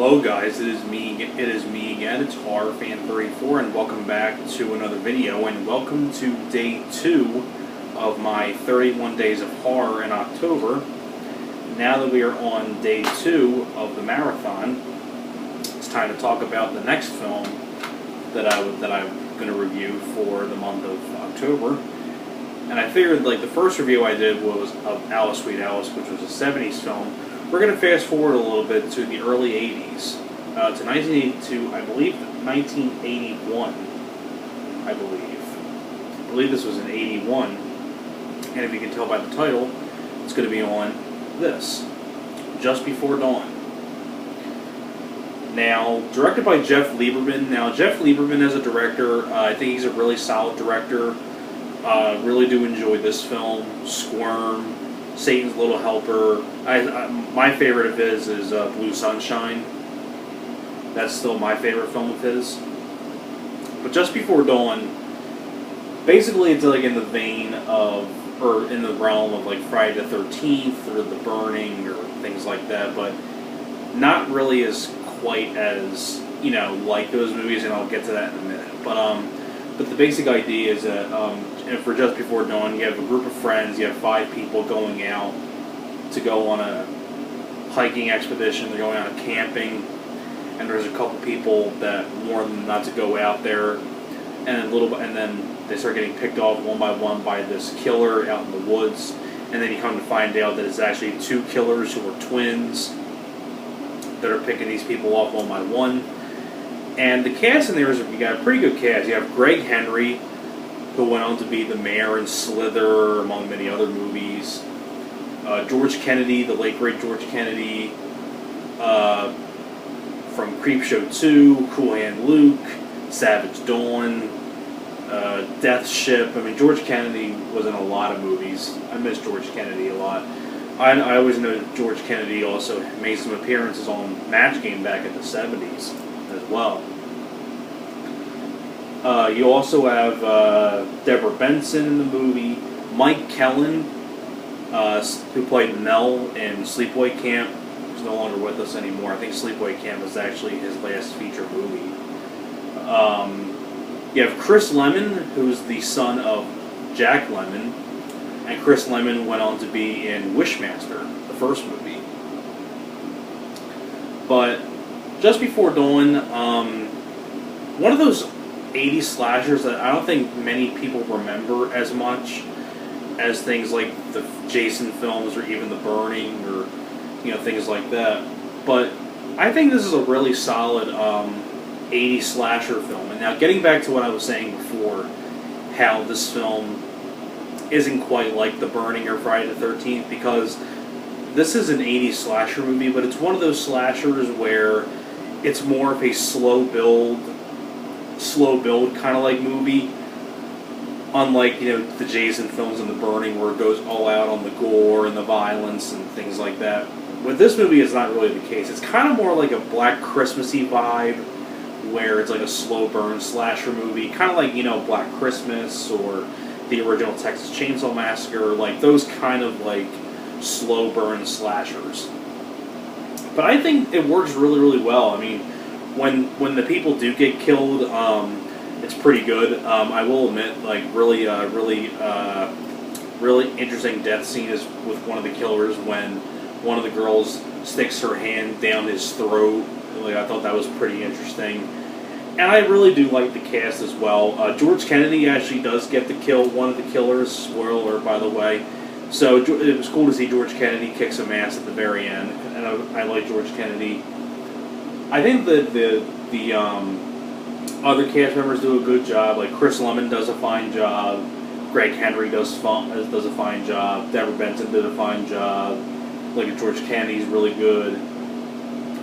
Hello guys, it is me again, it's HorrorFan34, and welcome back to another video, and welcome to day 2 of my 31 Days of Horror in October. Now that we are on day 2 of the marathon, it's time to talk about the next film that I'm going to review for the month of October. And I figured, like, the first review I did was of Alice Sweet Alice, which was a 70s film. We're going to fast forward a little bit to the early 80s, to 1982, I believe 1981, I believe this was in 81, and if you can tell by the title, it's going to be on this, Just Before Dawn. Now, directed by Jeff Lieberman. Now, Jeff Lieberman as a director, I think he's a really solid director. Really do enjoy this film, Squirm, Satan's Little Helper. My favorite of his is Blue Sunshine. That's still my favorite film of his. But Just Before Dawn, basically it's like in the vein of, or in the realm of like Friday the 13th or The Burning or things like that, but not really as quite as, you know, like those movies, and I'll get to that in a minute. But the basic idea is that and for Just Before Dawn, you have a group of friends, you have 5 people going out to go on a hiking expedition, they're going out camping, and there's a couple people that warn them not to go out there, and then they start getting picked off one by one by this killer out in the woods, and then you come to find out that it's actually 2 killers who are twins that are picking these people off one by one. And the cast in there is, you got a pretty good cast. You have Greg Henry, who went on to be the mayor in Slither, among many other movies. George Kennedy, the late great George Kennedy, from Creepshow 2, Cool Hand Luke, Savage Dawn, Death Ship. I mean, George Kennedy was in a lot of movies. I miss George Kennedy a lot. I always know George Kennedy also made some appearances on Match Game back in the 70s as well. You also have Deborah Benson in the movie, Mike Kellen, who played Mel in Sleepaway Camp, who's no longer with us anymore. I think Sleepaway Camp was actually his last feature movie. You have Chris Lemmon, who's the son of Jack Lemmon, and Chris Lemmon went on to be in Wishmaster, the first movie. But Just Before Dawn, one of those 80s slashers that I don't think many people remember as much as things like the Jason films or even The Burning or, you know, things like that. But I think this is a really solid 80s slasher film. And now getting back to what I was saying before, how this film isn't quite like The Burning or Friday the 13th, because this is an 80s slasher movie, but it's one of those slashers where it's more of a slow build kind of like movie, unlike, you know, the Jason films and The Burning, where it goes all out on the gore and the violence and things like that. With this movie, it's not really the case. It's kind of more like a Black Christmassy vibe, where it's like a slow burn slasher movie, kind of like, you know, Black Christmas or the original Texas Chainsaw Massacre, like those kind of like slow burn slashers. But I think it works really, really well. I mean, when the people do get killed, it's pretty good. I will admit, like, really interesting death scene is with one of the killers when one of the girls sticks her hand down his throat. Like, I thought that was pretty interesting. And I really do like the cast as well. George Kennedy actually does get to kill one of the killers. Spoiler alert, by the way. So it was cool to see George Kennedy kick some ass at the very end, and I like George Kennedy. I think that the other cast members do a good job. Like Chris Lemmon does a fine job. Greg Henry does a fine job. Deborah Benson did a fine job. Like George Kennedy's really good.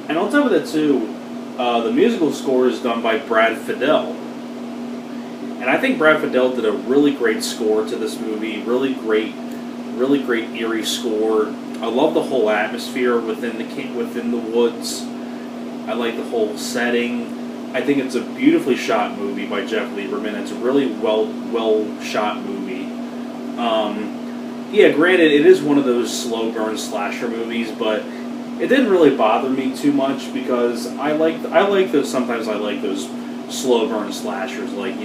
And on top of that too, the musical score is done by Brad Fiedel. And I think Brad Fiedel did a really great score to this movie. Really great eerie score. I love the whole atmosphere within the woods. I like the whole setting. I think it's a beautifully shot movie by Jeff Lieberman. It's a really well shot movie. Yeah, granted, it is one of those slow burn slasher movies, but it didn't really bother me too much because I like those. Sometimes I like those slow burn slashers, like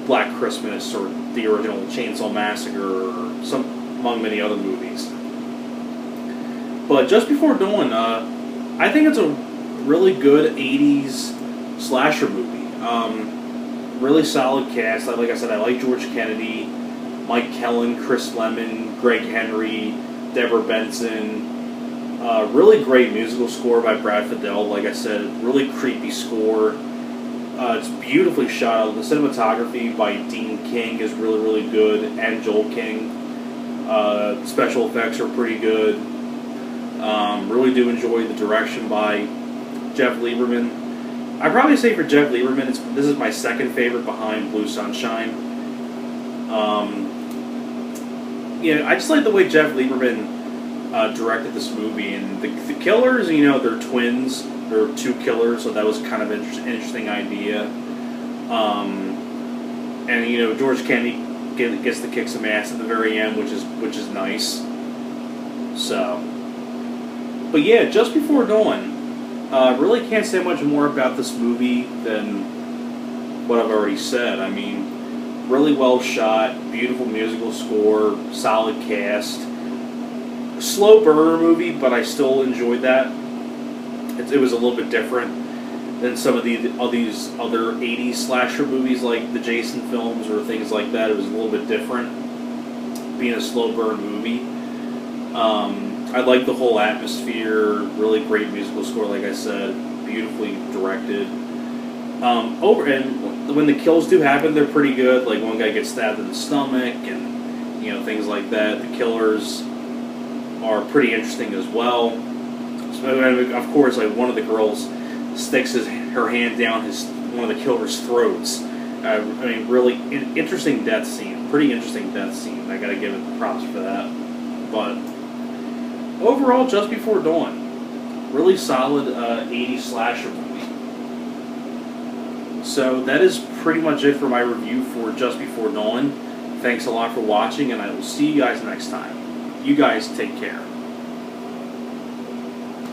Black Christmas or the original Chainsaw Massacre, or some among many other movies. But Just Before Dawn, I think it's a really good '80s slasher movie. Really solid cast. Like I said, I like George Kennedy, Mike Kellen, Chris Lemmon, Greg Henry, Deborah Benson. Really great musical score by Brad Fiedel. Like I said, really creepy score. It's beautifully shot. The cinematography by Dean King is really, really good, and Joel King. Special effects are pretty good. Really do enjoy the direction by Jeff Lieberman. I'd probably say for Jeff Lieberman, this is my second favorite behind Blue Sunshine. I just like the way Jeff Lieberman directed this movie, and the killers. They're twins. There were two killers, so that was kind of an interesting idea. And George Kennedy gets to kick some ass at the very end, which is nice. So, but yeah, Just Before Dawn. Really can't say much more about this movie than what I've already said. I mean, really well shot, beautiful musical score, solid cast. Slow burner movie, but I still enjoyed that. It was a little bit different than some of these other '80s slasher movies, like the Jason films or things like that. It was a little bit different, being a slow burn movie. I like the whole atmosphere. Really great musical score, like I said, beautifully directed. And when the kills do happen, they're pretty good. Like one guy gets stabbed in the stomach, and things like that. The killers are pretty interesting as well. So, of course, like one of the girls sticks her hand down one of the killer's throats. I mean, really interesting death scene. Pretty interesting death scene. I gotta give it props for that. But overall, Just Before Dawn, really solid '80s slasher movie. So that is pretty much it for my review for Just Before Dawn. Thanks a lot for watching, and I will see you guys next time. You guys take care.